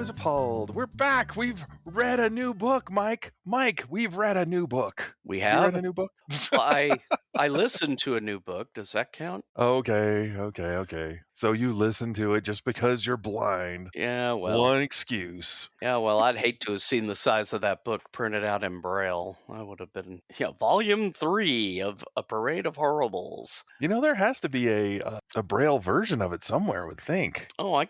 was appalled. We're back. We've read a new book, Mike. Mike, we've read a new book. We You read a have? new book? Well, I listened to a new book. Does that count? Okay. So you listen to it just because you're blind. Yeah, well, One excuse. I'd hate to have seen the size of that book printed out in Braille. I would have been, volume 3 of A Parade of Horribles. There has to be a Braille version of it somewhere, I would think. Oh,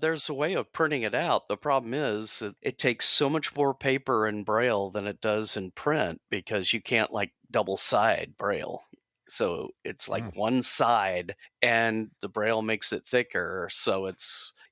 there's a way of printing it out. The problem is it takes so much more paper in Braille than it does in print because you can't double side Braille. So it's one side and the Braille makes it thicker. So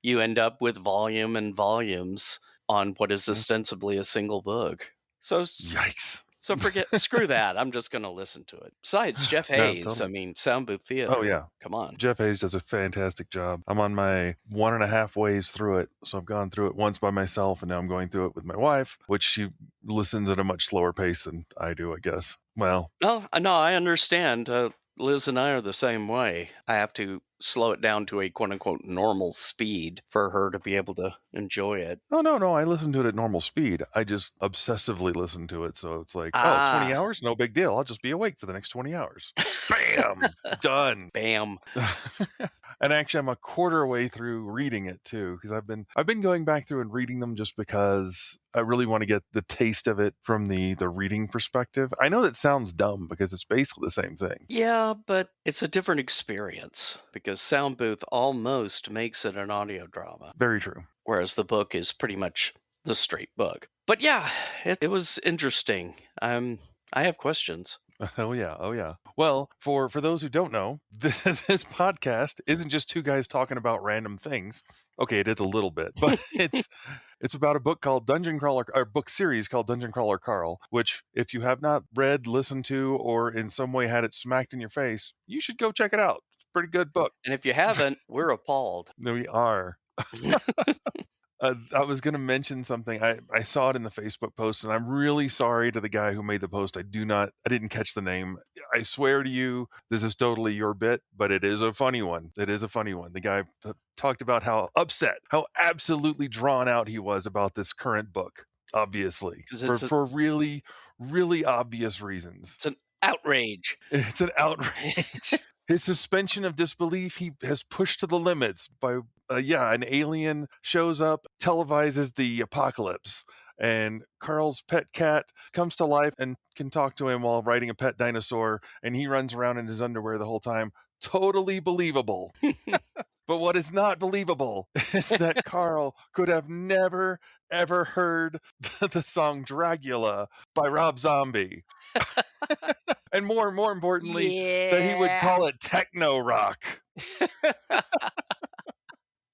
you end up with volume and volumes on what is ostensibly a single book. So Yikes. So screw that. I'm just going to listen to it. Besides, Jeff No, Hayes, totally. Sound Booth Theater. Oh, yeah. Come on. Jeff Hayes does a fantastic job. I'm on my 1.5 ways through it. So I've gone through it once by myself, and now I'm going through it with my wife, which she listens at a much slower pace than I do, I guess. Well. No, I understand. Liz and I are the same way. I have to slow it down to a quote-unquote normal speed for her to be able to enjoy it. Oh, no. I listen to it at normal speed. I just obsessively listen to it. So it's 20 hours? No big deal. I'll just be awake for the next 20 hours. Bam! Done. Bam. And actually, I'm a quarter way through reading it, too, because I've been going back through and reading them just because I really want to get the taste of it from the reading perspective. I know that sounds dumb because it's basically the same thing. Yeah, but it's a different experience because Sound Booth almost makes it an audio drama. Very true. Whereas the book is pretty much the straight book. But yeah, it was interesting. I have questions. Oh yeah. Well, for those who don't know, this podcast isn't just two guys talking about random things. Okay, it is a little bit, but it's about a book called book series called Dungeon Crawler Carl, which if you have not read, listened to, or in some way had it smacked in your face, you should go check it out. It's a pretty good book. And if you haven't, we're appalled. No, we are. I was going to mention something. I saw it in the Facebook post, and I'm really sorry to the guy who made the post. I didn't catch the name. I swear to you, this is totally your bit, but it is a funny one. The guy talked about how absolutely drawn out he was about this current book, obviously, for really, really obvious reasons. It's an outrage. It's an outrage. His suspension of disbelief, he has pushed to the limits by, an alien shows up, televises the apocalypse, and Carl's pet cat comes to life and can talk to him while riding a pet dinosaur, and he runs around in his underwear the whole time. Totally believable. But what is not believable is that Carl could have never, ever heard the song Dragula by Rob Zombie. And more importantly, that he would call it techno rock.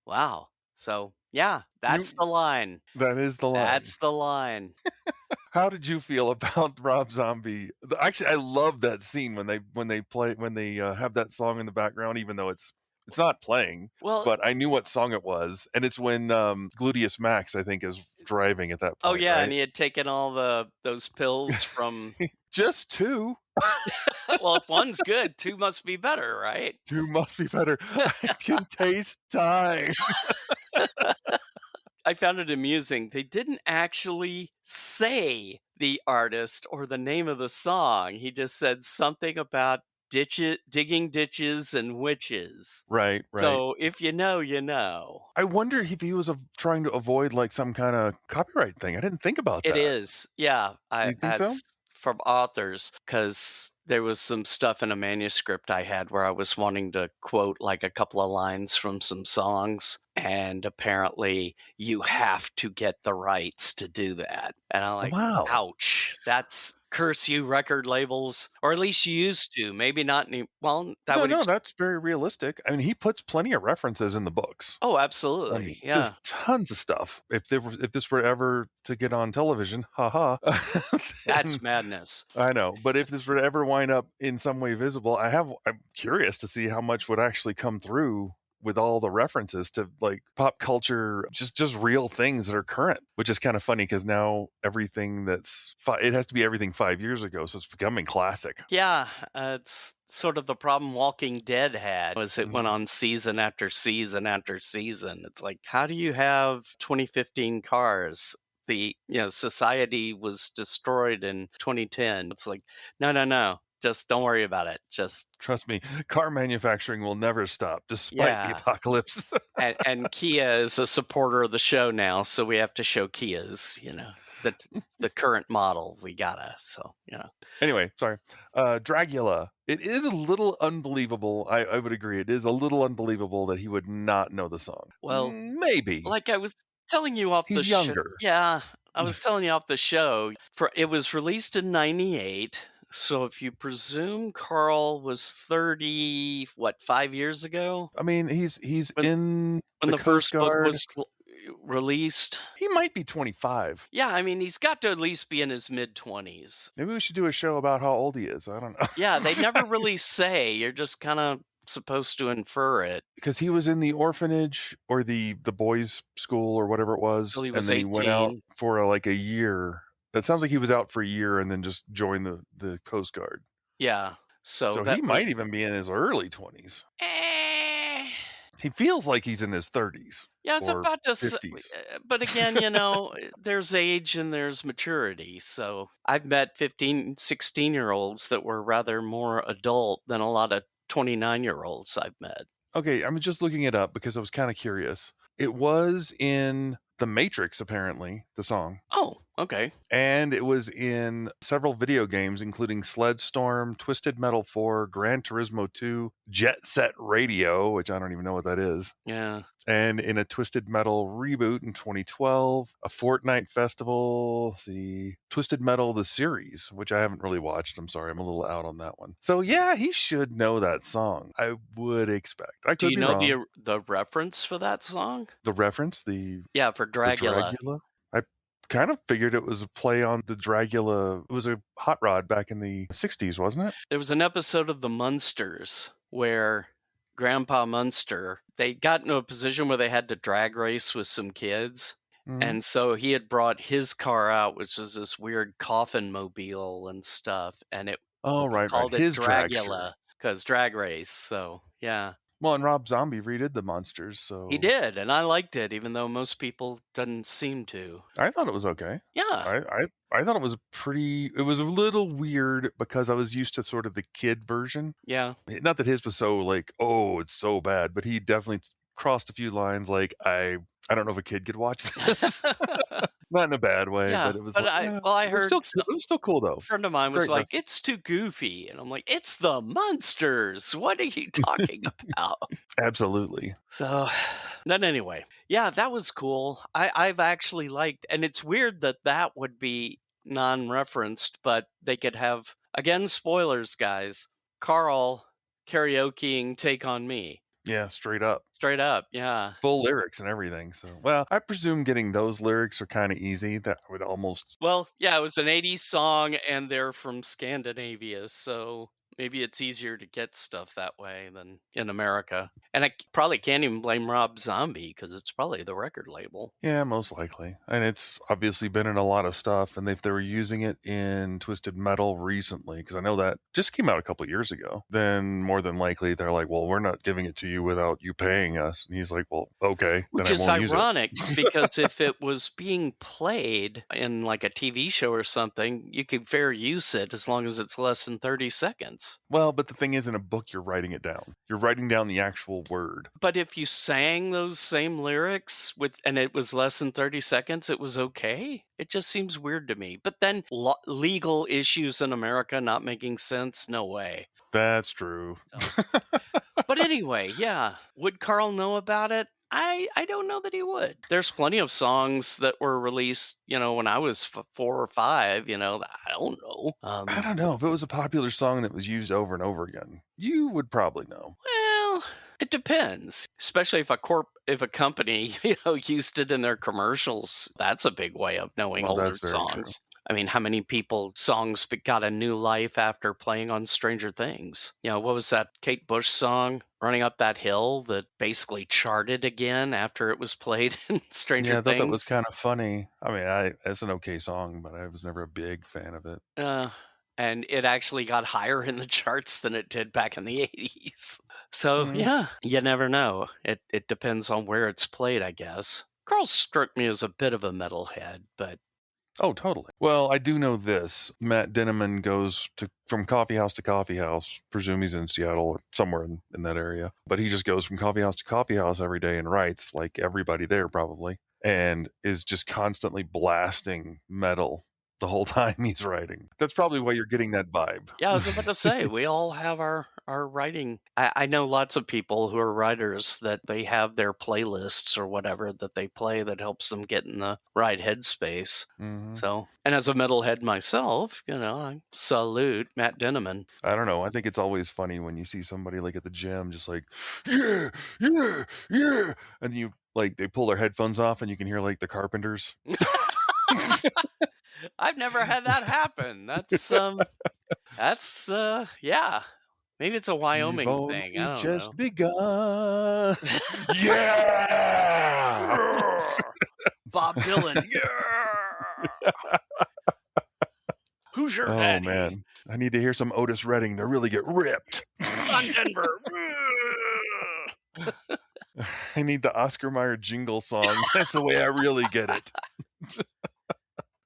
Wow. So, yeah, that's the line. That is the line. That's the line. How did you feel about Rob Zombie? Actually, I love that scene when they have that song in the background, even though it's not playing. Well, but I knew what song it was, and it's when Gluteus Max, I think, is driving at that point. Oh yeah, right? And he had taken all those pills from just 2. Well, if one's good, 2 must be better, right? 2 must be better. I can taste time. I found it amusing. They didn't actually say the artist or the name of the song. He just said something about digging ditches and witches. Right. So if you know, you know. I wonder if he was trying to avoid some kind of copyright thing. I didn't think about that. It is. Yeah. You think so? From authors, because there was some stuff in a manuscript I had where I was wanting to quote a couple of lines from some songs, and apparently you have to get the rights to do that. And I'm like, wow. Ouch, that's curse you record labels, or at least you used to. Maybe not any. Well, that's very realistic. I mean, he puts plenty of references in the books. Oh, absolutely. Yeah, just tons of stuff. If this were ever to get on television, haha. That's madness. I know, but if this were to ever wind up in some way visible, I'm curious to see how much would actually come through with all the references to like pop culture, just real things that are current, which is kind of funny because now everything it has to be everything 5 years ago, so it's becoming classic. Yeah, it's sort of the problem Walking Dead had was it went Mhm. on season after season after season. It's like, how do you have 2015 cars? Society was destroyed in 2010. It's like, no, no, no. Just don't worry about it. Just Trust me, car manufacturing will never stop despite the yeah. apocalypse. And Kia is a supporter of the show now, so we have to show Kias, the current model. We gotta, so. Anyway, sorry. Dragula. It is a little unbelievable. I would agree. It is a little unbelievable that he would not know the song. Well, Maybe. like I was telling you off the He's show, younger. yeah, I was telling you off the show. For it was released in '98, so if you presume Carl was 30, what, 5 years ago I mean, he's when in when the the Coast first book Guard. was released. He might be 25. Yeah, I mean he's got to at least be in his mid-20s. Maybe we should do a show about how old he is. I don't know. Yeah, they never really say. You're just kind of supposed to infer it Because he was in the orphanage or the boys' school or whatever it was, till he and was then he went out 18. for like a year. It sounds like he was out for a year and then just joined the Coast Guard. Yeah, so So that he might even be in his early 20s. eh, He feels like he's in his 30s yeah, it's or about to, 50s. but again, there's age and there's maturity. So I've met 15, 16-year-olds that were rather more adult than a lot of 29-year-olds I've met. Okay, I'm just looking it up because I was kind of curious. It was in The Matrix, apparently, the song. Oh, okay. And it was in several video games, including Sled Storm, Twisted Metal 4, Gran Turismo 2, Jet Set Radio, which I don't even know what that is, Yeah. and in a Twisted Metal reboot in 2012, a Fortnite festival, the Twisted Metal the series, which I haven't really watched. I'm sorry, I'm a little out on that one. So yeah, he should know that song. I would expect. I Do could you be know wrong. the reference for that song? The reference, the Yeah, for the Dragula. Dragula. I kind of figured it was a play on the Dragula. It was a hot rod back in the 60s, wasn't it? There was an episode of The Munsters where Grandpa Munster, they got into a position where they had to drag race with some kids. Mhm. And so he had brought his car out, which was this weird coffin mobile and stuff. And Oh, he right. called it His dragster. Dragula because drag race. So, yeah, Well, and Rob Zombie redid the Monsters, he so did. And I liked it, even though most people didn't seem to. I thought it was okay. Yeah. I thought it was it was a little weird because I was used to sort of the kid version. Yeah. Not that his was so like, oh, it's so bad, but he definitely crossed a few lines like I don't know if a kid could watch this. Not in a bad way, Yeah. but it was But like, yeah, I it was heard still it was still cool though. a friend of mine was Great like, message. "It's too goofy," and I'm like, "It's the Munsters. What are you talking about?" Absolutely. So, then anyway, yeah, that was cool. I've actually liked, and it's weird that that would be non-referenced, but they could have again spoilers, guys. Carl karaokeing "Take on Me," Yeah, straight up. straight up, yeah. Full lyrics and everything. So, well, I presume getting those lyrics are kind of easy. That would almost Well, yeah, it was an '80s song, and they're from Scandinavia, so maybe it's easier to get stuff that way than in America. And probably can't even blame Rob Zombie because it's probably the record label. yeah, most likely. And it's obviously been in a lot of stuff. And if they were using it in Twisted Metal recently, because I know that just came out a couple years ago, then more than likely they're like, well, we're not giving it to you without you paying us. And he's like, well, okay, then Which I is won't use it. ironic because if it was being played in like a TV show or something, you could fair use it as long as it's less than 30 seconds. Well, but the thing is, in a book, you're writing it down. You're writing down the actual word. But if you sang those same lyrics and it was less than 30 seconds, it was okay. It just seems weird to me. But then legal issues in America not making sense, no way. That's true. So. But anyway, yeah, would Carl know about it? I don't know that he would. There's plenty of songs that were released, when I was 4 or 5, that I don't know. I don't know. If it was a popular song that was used over and over again, you would probably know. Well, it depends. Especially if a company, used it in their commercials. That's a big way of knowing Well, older that's very true. songs. I mean, how many people songs got a new life after playing on Stranger Things? What was that Kate Bush song, Running Up That Hill, that basically charted again after it was played in Yeah, Stranger I thought that was Things? kind of funny. I mean, it's an okay song, but I was never a big fan of it. Uh, and it actually got higher in the charts than it did back in the 80s. So, Mm. yeah, you never know. It depends on where it's played, I guess. Carl struck me as a bit of a metalhead, but Oh, totally. Well, I do know this. Matt Dinneman goes from coffee house to coffee house. Presume he's in Seattle or somewhere in that area. But he just goes from coffee house to coffee house every day and writes, like everybody there probably, and is just constantly blasting metal the whole time he's writing. That's probably why you're getting that vibe. yeah, I was about to say, we all have our writing. I know lots of people who are writers that they have their playlists or whatever that they play that helps them get in the right headspace. Hmm. So, and as a metalhead myself, I salute Matt Dinneman. I don't know. I think it's always funny when you see somebody like at the gym just like, yeah, yeah, yeah. And you like they pull their headphones off and you can hear like the Carpenters. I've never had that happen. Yeah. Maybe it's a We've Wyoming thing. only I don't just know. begun. Yeah. Bob Dylan. Yeah. Who's your Oh daddy? man. I need to hear some Otis Redding to really get ripped. Ron Denver. I need the Oscar Mayer jingle song. That's the way I really get it.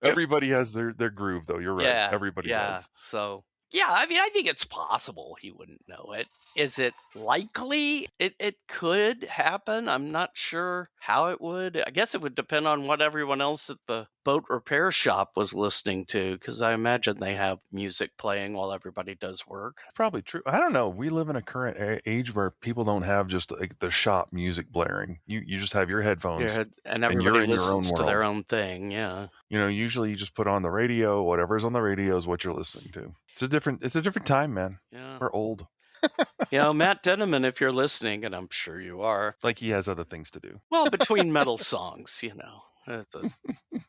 Everybody has their groove though. You're right. Yeah, Everybody yeah. does. So, yeah, I mean, I think it's possible he wouldn't know it. Is it likely it could happen? I'm not sure how it would. I guess it would depend on what everyone else at the boat repair shop was listening to, because I imagine they have music playing while everybody does work. It's probably true. I don't know. We live in a current age where people don't have just like the shop music blaring. You just have your headphones And and you're everybody in your own listens to their world. own thing. Yeah. Usually you just put on the radio, whatever's on the radio is what you're listening to. It's a different time, man. Yeah. We're old. Matt Denneman, if you're listening, and I'm sure you are, Like he has other things to do. well, between metal songs,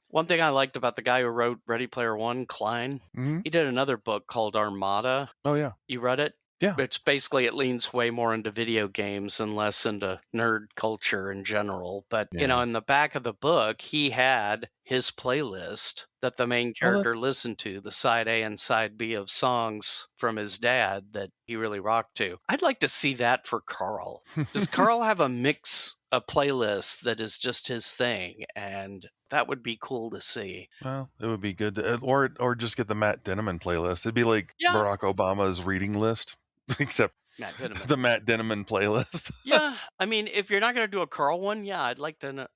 one thing I liked about the guy who wrote Ready Player One, Klein, Hmm. he did another book called Armada. Oh yeah. You read it? Yeah. It's basically, it leans way more into video games and less into nerd culture in general. But, Yeah. in the back of the book, he had his playlist that the main character listened to, the side A and side B of songs from his dad that he really rocked to. I'd like to see that for Carl. Does Carl have a playlist that is just his thing? And that would be cool to see. Well, it would be good to, or just get the Matt Dinneman playlist. It'd be like Yeah. Barack Obama's reading list, except Matt Dinneman. the Matt Dinneman playlist. Yeah, I mean, if you're not going to do a Carl one, yeah, I'd like to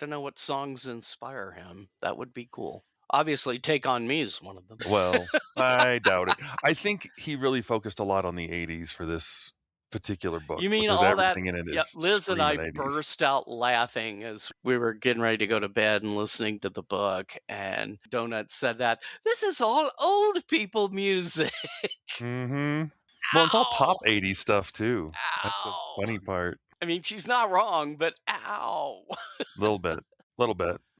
know what songs inspire him. That would be cool. Obviously, Take On Me is one of them. Well, I doubt it. I think he really focused a lot on the 80s for this particular book. You mean because all that? everything in it is Yeah, Liz and I screaming 80s. burst out laughing as we were getting ready to go to bed and listening to the book. And Donut said that this is all old people music. Mm-hmm. Well, it's all pop Ow! 80s stuff too. That's the Ow! funny part. I mean, she's not wrong, but ow! Little bit.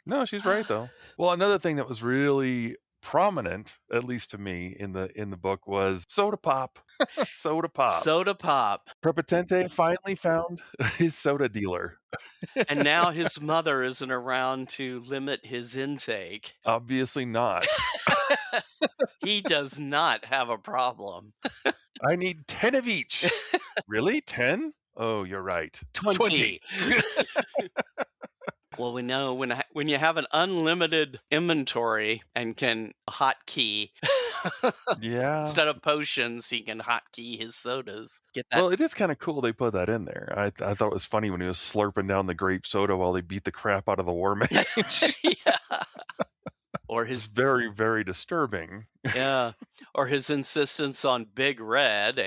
No, she's right though. Well, another thing that was really prominent, at least to me, in the book was soda pop. Soda pop. Soda pop. Prepotente finally found his soda dealer. And now his mother isn't around to limit his intake. Obviously not. He does not have a problem. I need 10 of each. Really? 10? Oh, you're right. 20. Well, we know when you have an unlimited inventory and can hotkey Yeah. instead of potions, he can hotkey his sodas. Get that? Well, it is kind of cool they put that in there. I thought it was funny when he was slurping down the grape soda while they beat the crap out of the war mage. Yeah. Or It's his very, very disturbing. yeah, or his insistence on Big Red.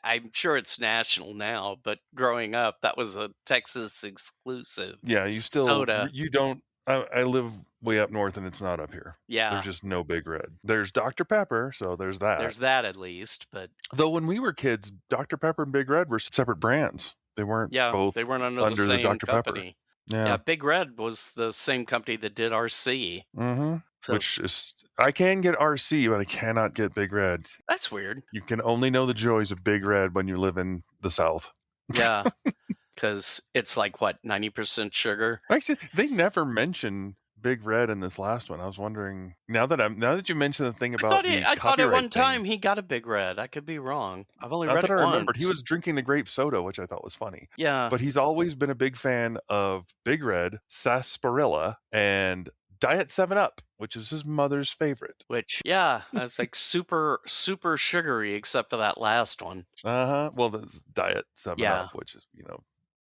I'm sure it's national now, but growing up, that was a Texas exclusive. Yeah, soda. you don't. I live way up north and it's not up here. Yeah, There's just no Big Red. There's Dr. Pepper, so there's that. there's that at least. But Though when we were kids, Dr. Pepper and Big Red were separate brands. They weren't both they weren't under under the the same Dr. Pepper. company. Yeah. Big Red was the same company that did RC. Mm-hmm. So which is I can get RC, but I cannot get Big Red. that's weird. You can only know the joys of Big Red when you live in the South. Yeah, because it's like what 90% sugar. Actually, they never mention Big Red in this last one. I was wondering now that you mentioned the thing about the I thought at copyright one thing. time he got a Big Red. I could be wrong. I've only Not read that it I remembered, he once. was drinking the grape soda, which I thought was funny. Yeah, But he's always been a big fan of Big Red, sarsaparilla, and Diet 7 Up, which is his mother's favorite. which yeah, that's like super sugary except for that last one. Uh-huh. Well, there's Diet 7 Up, Yeah. which is,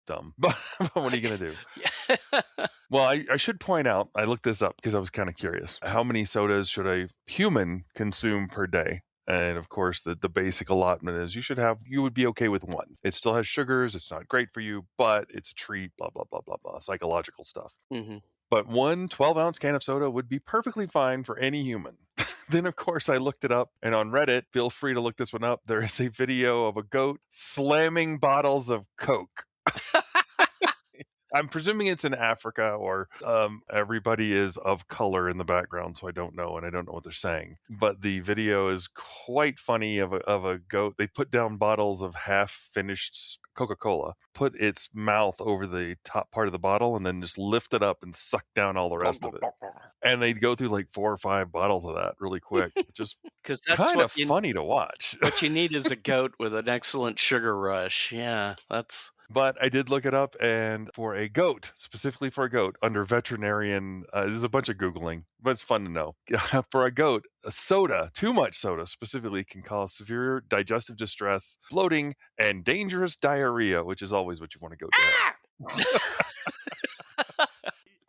dumb. But what are you going to do? Yeah. Well, I should point out, I looked this up because I was kind of curious. How many sodas should a human consume per day? And of course, the basic allotment is you would be okay with one. It still has sugars. It's not great for you, but it's a treat, blah, blah, blah, blah, blah, psychological stuff. hmm But one 12-ounce can of soda would be perfectly fine for any human. Then, of course, I looked it up, and on Reddit, feel free to look this one up. There is a video of a goat slamming bottles of Coke. I'm presuming it's in Africa, or everybody is of color in the background, so I don't know, and I don't know what they're saying. But the video is quite funny of a goat. They put down bottles of half-finished Coca-Cola, put its mouth over the top part of the bottle, and then just lift it up and suck down all the rest of it. And they'd go through like 4 or 5 bottles of that really quick, which is Because that's kind of funny to watch. what you need is a goat with an excellent sugar rush. Yeah, that's But I did look it up, and for a goat, specifically for a goat, under veterinarian, there's a bunch of Googling, but it's fun to know. For a goat, too much soda specifically, can cause severe digestive distress, bloating, and dangerous diarrhea, which is always what you want a goat to have.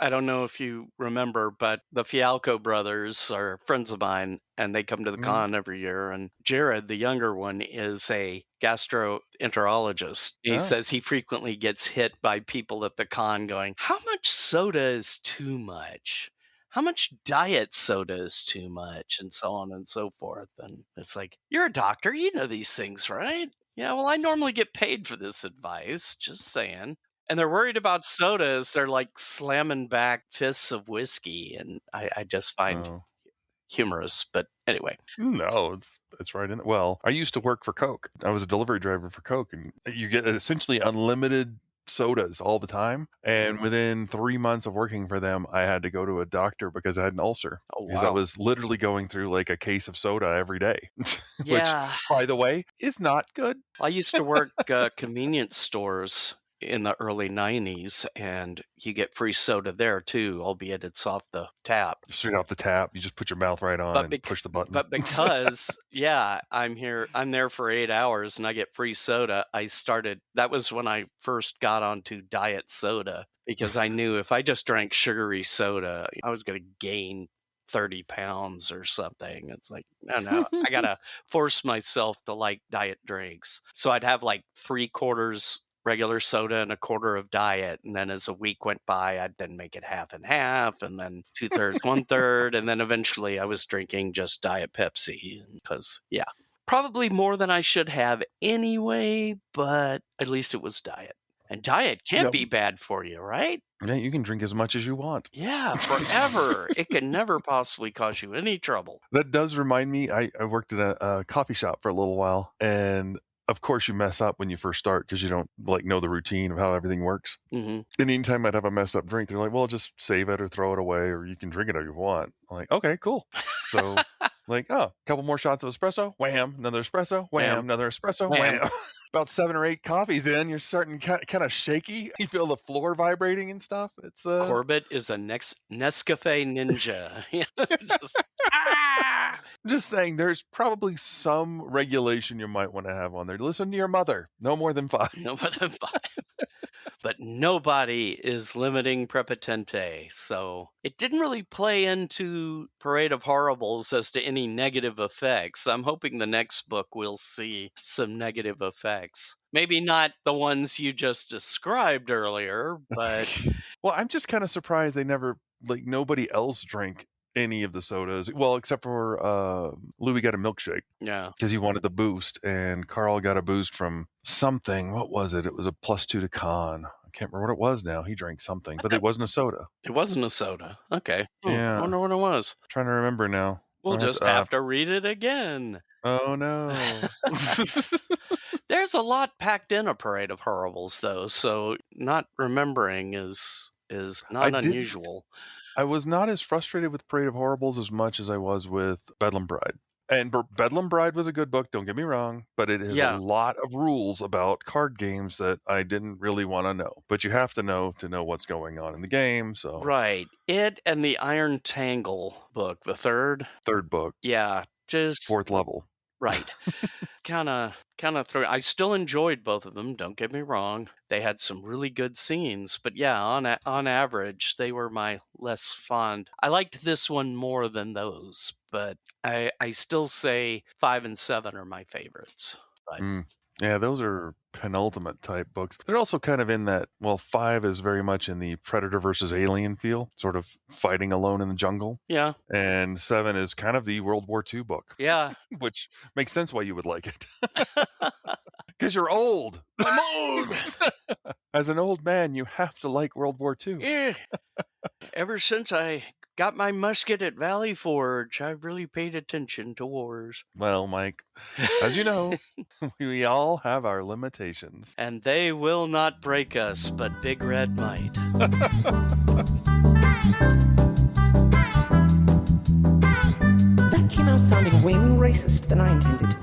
I don't know if you remember, but the Fialco brothers are friends of mine, and they come to the Mhm. con every year. And Jared, the younger one, is a gastroenterologist. He Oh, says he frequently gets hit by people at the con going, "How much soda is too much? How much diet soda is too much?" And so on and so forth. And it's like, you're a doctor. You know these things, right? Yeah, well, I normally get paid for this advice. Just saying. And they're worried about sodas. They're like slamming back fists of whiskey, and I just find oh. humorous. But anyway, No, it's right in it. Well, I used to work for Coke. I was a delivery driver for Coke, and you get essentially unlimited sodas all the time. And within 3 months of working for them, I had to go to a doctor because I had an ulcer oh because I wow, was literally going through like a case of soda every day, which, yeah. by the way, is not good. I used to work convenience stores in the early '90s, and you get free soda there too, albeit it's off the tap. Straight off the tap, you just put your mouth right on But and push the button. but because yeah, I'm there for 8 hours and I get free soda. That was when I first got onto diet soda because I knew if I just drank sugary soda, I was going to gain 30 pounds or something. It's like, no, I gotta force myself to like diet drinks. So I'd have like 3/4 regular soda and a quarter of diet. And then as a week went by, I'd then make it half and half, and then 2/3, 1/3. And then eventually I was drinking just Diet Pepsi because, yeah, probably more than I should have anyway, but at least it was diet. And diet can't Yep. be bad for you, right? Yeah, you can drink as much as you want. Yeah, forever. It can never possibly cause you any trouble. That does remind me, I worked at a coffee shop for a little while, and of course you mess up when you first start because you don't like know the routine of how everything works. hmm And anytime I'd have a mess up drink, they're like, "Well, just save it or throw it away, or you can drink it if you want." I'm like, "Okay, cool." So, like, oh, a couple more shots of espresso, wham, another espresso, wham, Wham, another espresso, wham. wham. About 7 or 8 coffees in, you're starting kind of shaky. You feel the floor vibrating and stuff. It's Corbett is a Nescafe ninja. Yeah, just, ah! just saying, there's probably some regulation you might want to have on there. Listen to your mother. No more than 5. No more than 5. But nobody is limiting Prepotente. So it didn't really play into Parade of Horribles as to any negative effects. I'm hoping the next book we'll see some negative effects. Maybe not the ones you just described earlier, but Well, I'm just kind of surprised they never, like, nobody else drank any of the sodas. Well, except for Louis got a milkshake yeah. because he wanted the boost, and Carl got a boost from something. What was it? It was a +2 to con. I can't remember what it was now. He drank something, but it wasn't a soda. It wasn't a soda. Okay. Yeah. Wonder what it was. Trying to remember now. We'll I'll just have to read it again. oh no. There's a lot packed in A Parade of Horribles, though, so not remembering is I not didn't. unusual. I was not as frustrated with Parade of Horribles as much as I was with Bedlam Bride. And Bedlam Bride was a good book, don't get me wrong, but it has a Yeah. lot of rules about card games that I didn't really want to know. But you have to know what's going on in the game, so. Right. It and the Iron Tangle book, the third book, Yeah, just 4th level. right. Kinda throw I still enjoyed both of them, don't get me wrong. They had some really good scenes, but yeah, on average, they were my less fond. I liked this one more than those, but I still say 5 and 7 are my favorites. But Yeah, those are penultimate type books. They're also kind of in that, well, 5 is very much in the Predator versus Alien feel, sort of fighting alone in the jungle. yeah. And 7 is kind of the World War II book, Yeah. which makes sense why you would like it. Because you're old. I'm old. As an old man, you have to like World War II. Yeah. Ever since I got my musket at Valley Forge, I've really paid attention to wars. Well, Mike, as you know, we all have our limitations. And they will not break us, but Big Red might. That came out sounding way more racist than I intended.